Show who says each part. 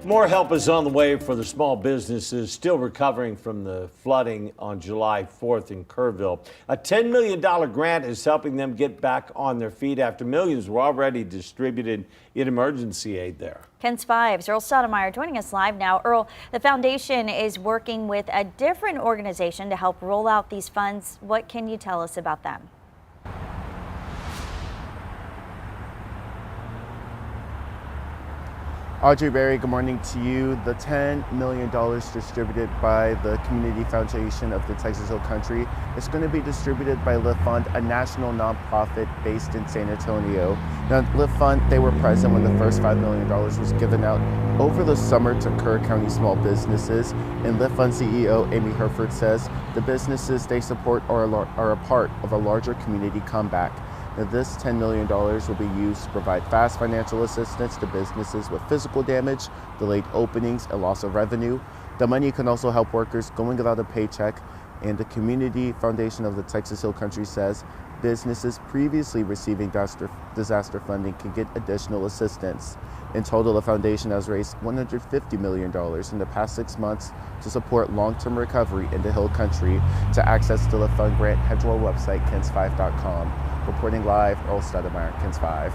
Speaker 1: More help is on the way for the small businesses still recovering from the flooding on July 4th in Kerrville. A $10 million grant is helping them get back on their feet after millions were already distributed in emergency aid there.
Speaker 2: KENS 5's Earl Stoudemire joining us live now. Earl, the foundation is working with a different organization to help roll out these funds. What can you tell us about them?
Speaker 3: Audrey Berry, good morning to you. The $10 million distributed by the Community Foundation of the Texas Hill Country is going to be distributed by Lift Fund, a national nonprofit based in San Antonio. Now, Lift Fund, they were present when the first $5 million was given out over the summer to Kerr County small businesses. And Lift Fund CEO Amy Herford says the businesses they support are a part of a larger community comeback. Now, this $10 million will be used to provide fast financial assistance to businesses with physical damage, delayed openings, and loss of revenue. The money can also help workers going without a paycheck, and the Community Foundation of the Texas Hill Country says businesses previously receiving disaster funding can get additional assistance. In total, the foundation has raised $150 million in the past 6 months to support long-term recovery in the Hill Country. To access the Lift Fund grant, head to our website, KENS5.com. Reporting live, Earl Stoudemire, KENS 5.